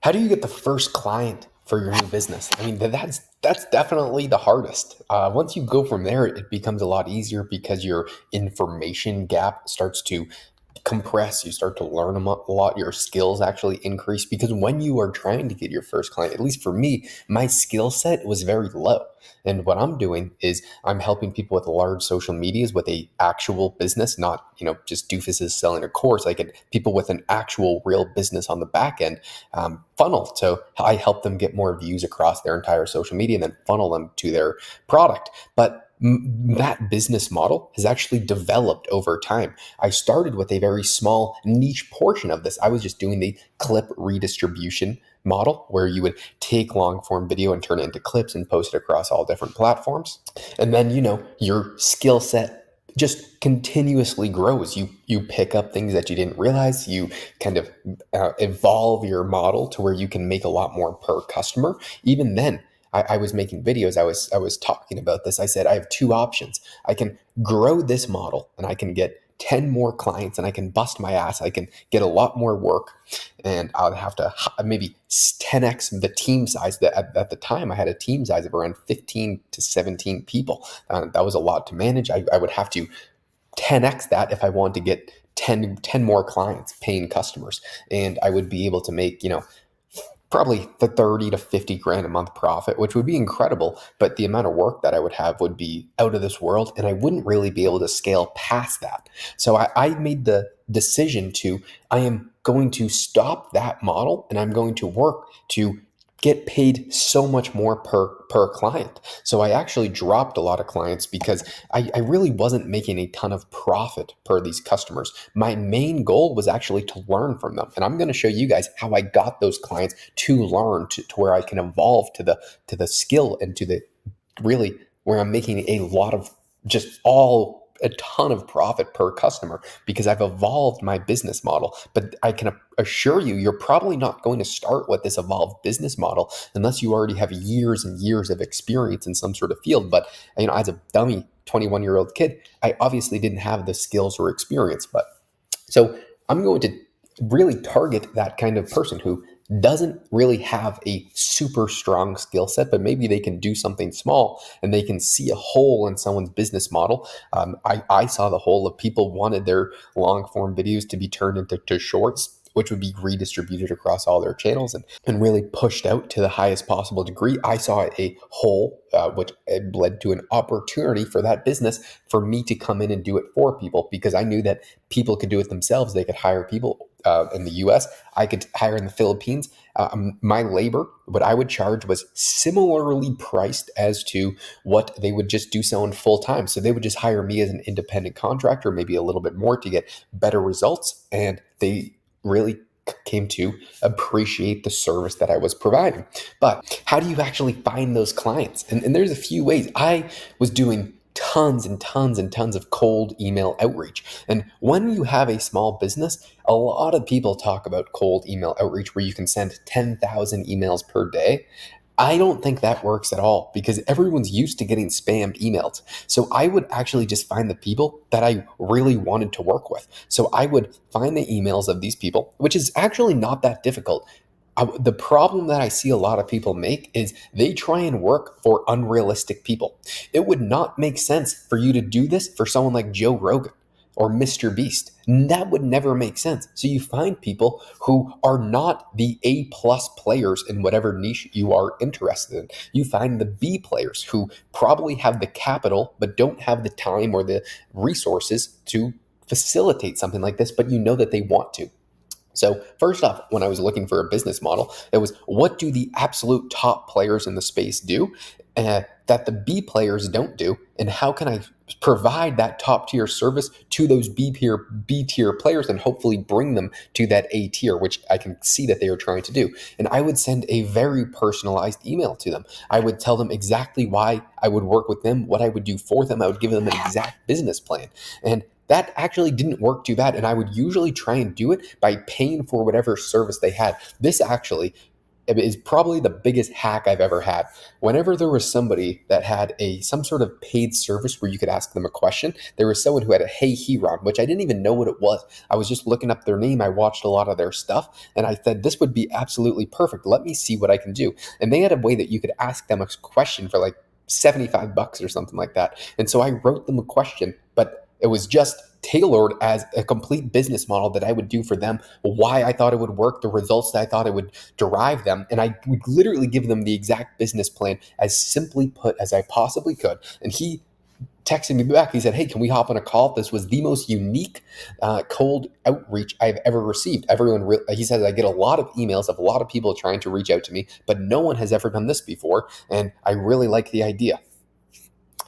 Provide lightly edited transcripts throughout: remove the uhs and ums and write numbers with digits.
How do you get the first client for your new business? I mean, that's definitely the hardest. Once you go from there, it becomes a lot easier because your information gap starts to compress. You start to learn a lot. Your skills actually increase because when you are trying to get your first client, at least for me, my skill set was very low. And what I'm doing is I'm helping people with large social medias with a actual business, not just doofuses selling a course. I get people with an actual real business on the back end funnel. So I help them get more views across their entire social media and then funnel them to their product. But that business model has actually developed over time. I started with a very small niche portion of this. I was just doing the clip redistribution model where you would take long form video and turn it into clips and post it across all different platforms. And then, your skill set just continuously grows. You pick up things that you didn't realize. You kind of evolve your model to where you can make a lot more per customer. Even then, I was making videos. I was talking about this. I said I have two options. I can grow this model and I can get 10 more clients and I can bust my ass. I can get a lot more work and I'll have to maybe 10x the team size. At the time, I had a team size of around 15 to 17 people. That was a lot to manage. I would have to 10x that if I wanted to get 10 more clients, paying customers. And I would be able to make, probably the 30 to 50 grand a month profit, which would be incredible. But the amount of work that I would have would be out of this world. And I wouldn't really be able to scale past that. So I made the decision I am going to stop that model and I'm going to work to get paid so much more per client. So I actually dropped a lot of clients because I really wasn't making a ton of profit per these customers. My main goal was actually to learn from them. And I'm going to show you guys how I got those clients to learn to where I can evolve to the skill and to the really where I'm making a lot of just a ton of profit per customer because I've evolved my business model. But I can assure you, you're probably not going to start with this evolved business model unless you already have years and years of experience in some sort of field. But as a dummy 21-year-old kid, I obviously didn't have the skills or experience. But so I'm going to really target that kind of person who doesn't really have a super strong skill set, but maybe they can do something small and they can see a hole in someone's business model. I saw the hole of people wanted their long form videos to be turned into shorts, which would be redistributed across all their channels and really pushed out to the highest possible degree. I saw a hole, which led to an opportunity for that business for me to come in and do it for people because I knew that people could do it themselves. They could hire people in the US. I could hire in the Philippines. My labor, what I would charge was similarly priced as to what they would just do someone full time. So they would just hire me as an independent contractor, maybe a little bit more to get better results. And they really came to appreciate the service that I was providing. But how do you actually find those clients? And there's a few ways. I was doing tons and tons and tons of cold email outreach. And when you have a small business, a lot of people talk about cold email outreach where you can send 10,000 emails per day. I don't think that works at all because everyone's used to getting spammed emails. So I would actually just find the people that I really wanted to work with. So I would find the emails of these people, which is actually not that difficult. The problem that I see a lot of people make is they try and work for unrealistic people. It would not make sense for you to do this for someone like Joe Rogan or Mr. Beast. That would never make sense. So you find people who are not the A plus players in whatever niche you are interested in. You find the B players who probably have the capital but don't have the time or the resources to facilitate something like this, but you know that they want to. So first off, when I was looking for a business model, it was what do the absolute top players in the space do that the B players don't do, and how can I provide that top tier service to those B tier players and hopefully bring them to that A tier, which I can see that they are trying to do. And I would send a very personalized email to them. I would tell them exactly why I would work with them, what I would do for them. I would give them an exact business plan. And that actually didn't work too bad. And I would usually try and do it by paying for whatever service they had. This actually is probably the biggest hack I've ever had. Whenever there was somebody that had some sort of paid service where you could ask them a question, there was someone who had a Hey Heron, which I didn't even know what it was. I was just looking up their name. I watched a lot of their stuff, and I said, this would be absolutely perfect. Let me see what I can do. And they had a way that you could ask them a question for like $75 or something like that. And so I wrote them a question, but it was just tailored as a complete business model that I would do for them, why I thought it would work, the results that I thought it would derive them. And I would literally give them the exact business plan as simply put as I possibly could. And he texted me back. He said, hey, can we hop on a call? This was the most unique cold outreach I've ever received. He says, I get a lot of emails of a lot of people trying to reach out to me, but no one has ever done this before. And I really like the idea.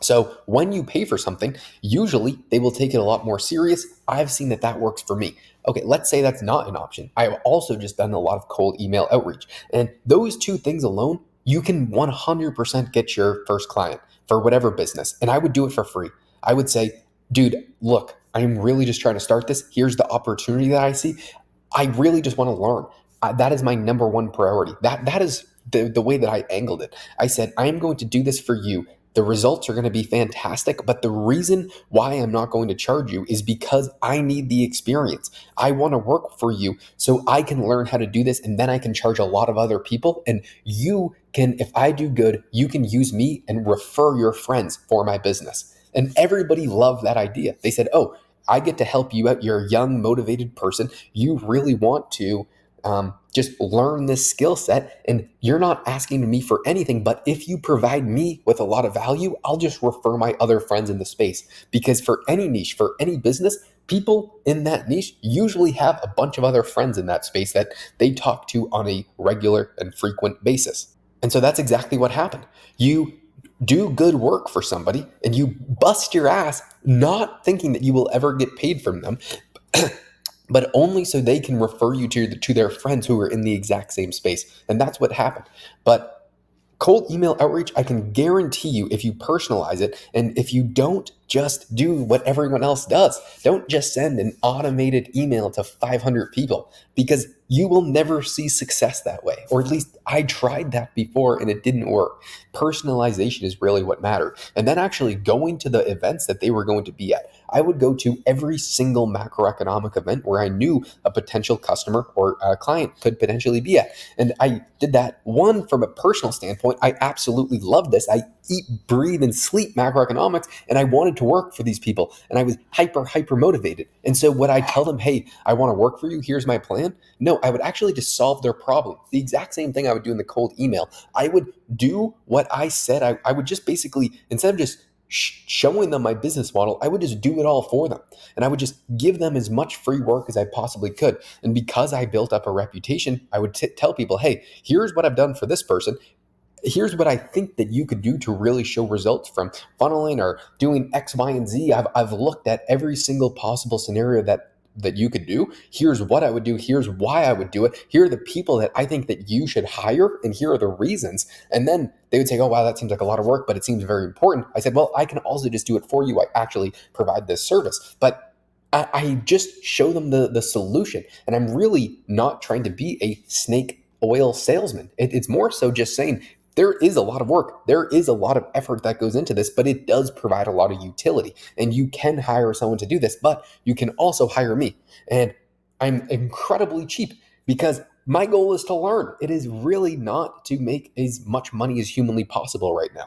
So when you pay for something, usually they will take it a lot more serious. I've seen that works for me. Okay, let's say that's not an option. I've also just done a lot of cold email outreach. And those two things alone, you can 100% get your first client for whatever business. And I would do it for free. I would say, dude, look, I'm really just trying to start this. Here's the opportunity that I see. I really just want to learn. That is my number one priority. That is the way that I angled it. I said, I am going to do this for you. The results are going to be fantastic, but the reason why I'm not going to charge you is because I need the experience. I want to work for you so I can learn how to do this, and then I can charge a lot of other people. And you can, if I do good, you can use me and refer your friends for my business. And everybody loved that idea. They said, oh, I get to help you out. You're a young, motivated person. You really want to just learn this skill set, and you're not asking me for anything, but if you provide me with a lot of value, I'll just refer my other friends in the space. Because for any niche, for any business, people in that niche usually have a bunch of other friends in that space that they talk to on a regular and frequent basis. And so that's exactly what happened. You do good work for somebody and you bust your ass not thinking that you will ever get paid from them, but only so they can refer you to their friends who are in the exact same space. And that's what happened. But cold email outreach, I can guarantee you, if you personalize it and if you don't just do what everyone else does, don't just send an automated email to 500 people, because you will never see success that way. Or at least I tried that before and it didn't work. Personalization is really what mattered. And then actually going to the events that they were going to be at. I would go to every single macroeconomic event where I knew a potential customer or a client could potentially be at. And I did that, one, from a personal standpoint. I absolutely love this. I eat, breathe, and sleep macroeconomics, and I wanted to work for these people, and I was hyper motivated. And so would I tell them, hey, I want to work for you, here's my plan? No, I would actually just solve their problem. The exact same thing I would do in the cold email. I would do what I said. I would just basically, instead of just showing them my business model, I would just do it all for them. And I would just give them as much free work as I possibly could. And because I built up a reputation, I would tell people, hey, here's what I've done for this person. Here's what I think that you could do to really show results from funneling or doing X, Y, and Z. I've looked at every single possible scenario that you could do. Here's what I would do. Here's why I would do it. Here are the people that I think that you should hire, and here are the reasons. And then they would say, oh, wow, that seems like a lot of work, but it seems very important. I said, well, I can also just do it for you. I actually provide this service. But I just show them the solution. And I'm really not trying to be a snake oil salesman. It's more so just saying, there is a lot of work. There is a lot of effort that goes into this, but it does provide a lot of utility. And you can hire someone to do this, but you can also hire me. And I'm incredibly cheap because my goal is to learn. It is really not to make as much money as humanly possible right now.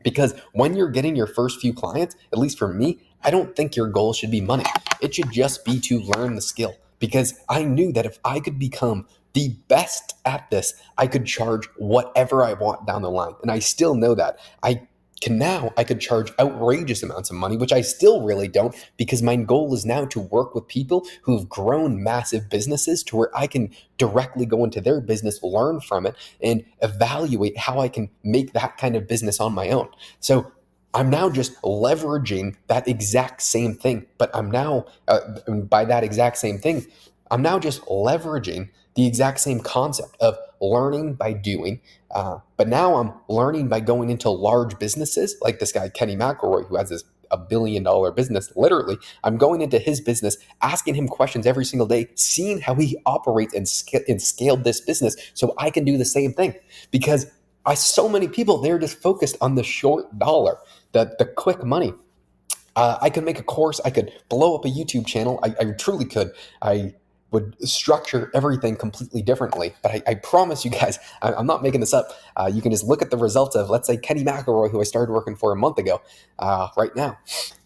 Because when you're getting your first few clients, at least for me, I don't think your goal should be money. It should just be to learn the skill. Because I knew that if I could become the best at this, I could charge whatever I want down the line. And I still know that. I could charge outrageous amounts of money, which I still really don't, because my goal is now to work with people who've grown massive businesses to where I can directly go into their business, learn from it, and evaluate how I can make that kind of business on my own. So I'm now just leveraging that exact same thing, but I'm now, by that exact same thing, I'm now just leveraging the exact same concept of learning by doing. But now I'm learning by going into large businesses like this guy, Kenny McElroy, who has this $1 billion business. Literally, I'm going into his business, asking him questions every single day, seeing how he operates and scaled this business so I can do the same thing. Because so many people, they're just focused on the short dollar, the quick money. I could make a course. I could blow up a YouTube channel. I truly could. I would structure everything completely differently. But I promise you guys, I'm not making this up. You can just look at the results of, let's say, Kenny McElroy, who I started working for a month ago, right now.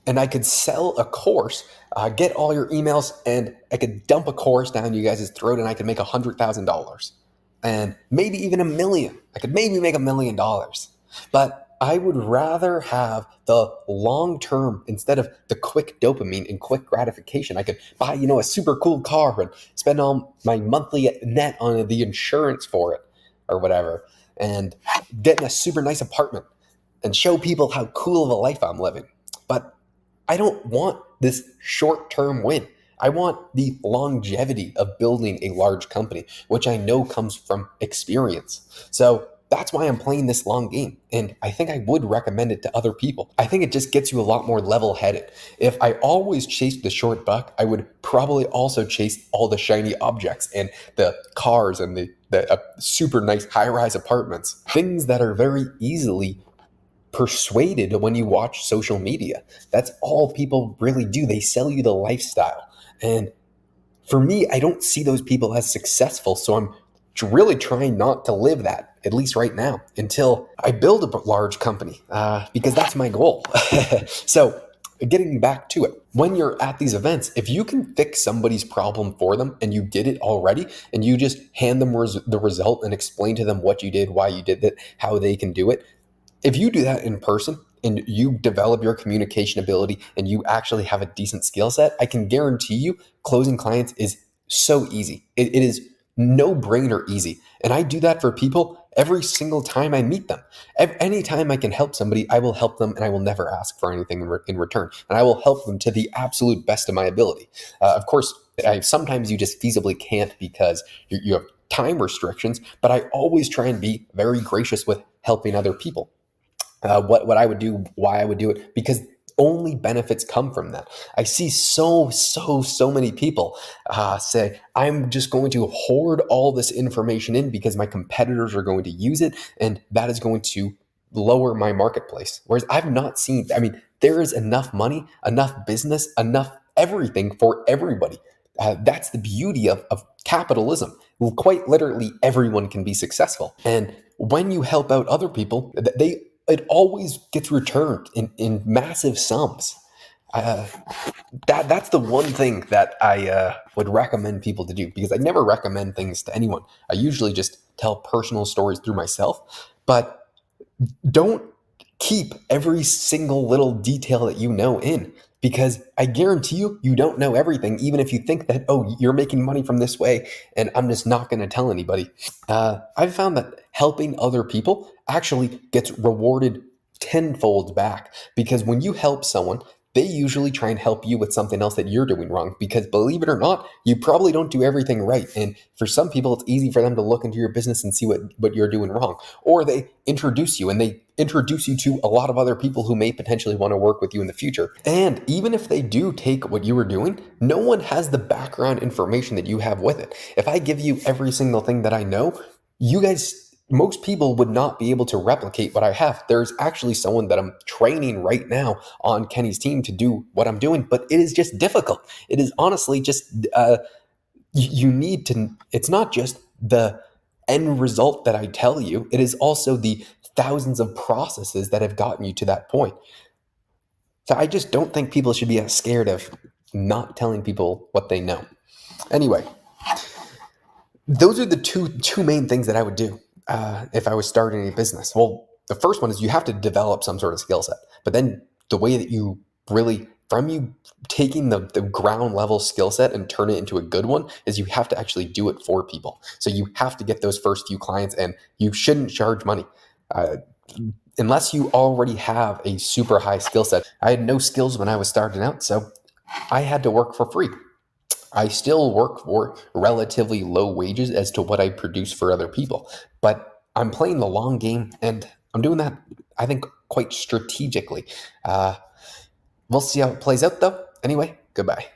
And I could sell a course, get all your emails, and I could dump a course down you guys' throat, and I could make $100,000 and maybe even $1 million. I could maybe make $1 million. But I would rather have the long term instead of the quick dopamine and quick gratification. I could buy, a super cool car and spend all my monthly net on the insurance for it or whatever, and get in a super nice apartment and show people how cool of a life I'm living. But I don't want this short term win. I want the longevity of building a large company, which I know comes from experience. So that's why I'm playing this long game. And I think I would recommend it to other people. I think it just gets you a lot more level headed. If I always chased the short buck, I would probably also chase all the shiny objects and the cars and the super nice high rise apartments, things that are very easily persuaded when you watch social media. That's all people really do. They sell you the lifestyle. And for me, I don't see those people as successful. So I'm really trying not to live that, at least right now, until I build a large company, because that's my goal. So getting back to it, when you're at these events, if you can fix somebody's problem for them and you did it already, and you just hand them the result and explain to them what you did, why you did it, how they can do it, if you do that in person and you develop your communication ability and you actually have a decent skill set, I can guarantee you closing clients is so easy. It is no brainer easy. And I do that for people every single time I meet them. Anytime I can help somebody, I will help them, and I will never ask for anything in return. And I will help them to the absolute best of my ability. Of course, sometimes you just feasibly can't because you have time restrictions, but I always try and be very gracious with helping other people. What I would do, why I would do it, because only benefits come from that. I see so many people say, I'm just going to hoard all this information in because my competitors are going to use it, and that is going to lower my marketplace. Whereas I've not seen, there is enough money, enough business, enough everything for everybody. That's the beauty of capitalism. Quite literally, everyone can be successful. And when you help out other people, it always gets returned in massive sums. That's the one thing that I would recommend people to do, because I never recommend things to anyone. I usually just tell personal stories through myself, but don't keep every single little detail that you know in, because I guarantee you don't know everything, even if you think that, oh, you're making money from this way and I'm just not going to tell anybody. I've found that helping other people actually gets rewarded tenfold back, because when you help someone, they usually try and help you with something else that you're doing wrong, because believe it or not, you probably don't do everything right. And for some people, it's easy for them to look into your business and see what you're doing wrong. Or they introduce you, and they introduce you to a lot of other people who may potentially want to work with you in the future. And even if they do take what you were doing, no one has the background information that you have with it. If I give you every single thing that I know, most people would not be able to replicate what I have. There's actually someone that I'm training right now on Kenny's team to do what I'm doing, but it is just difficult. It is honestly just, you need to, it's not just the end result that I tell you, it is also the thousands of processes that have gotten you to that point. So I just don't think people should be as scared of not telling people what they know. Anyway, those are the two main things that I would do if I was starting a business. Well, the first one is you have to develop some sort of skill set. But then the way that you really, from you taking the ground level skill set and turn it into a good one, is you have to actually do it for people. So you have to get those first few clients, and you shouldn't charge money. Unless you already have a super high skill set. I had no skills when I was starting out, so I had to work for free. I still work for relatively low wages as to what I produce for other people, but I'm playing the long game, and I'm doing that, I think, quite strategically. We'll see how it plays out, though. Anyway, goodbye.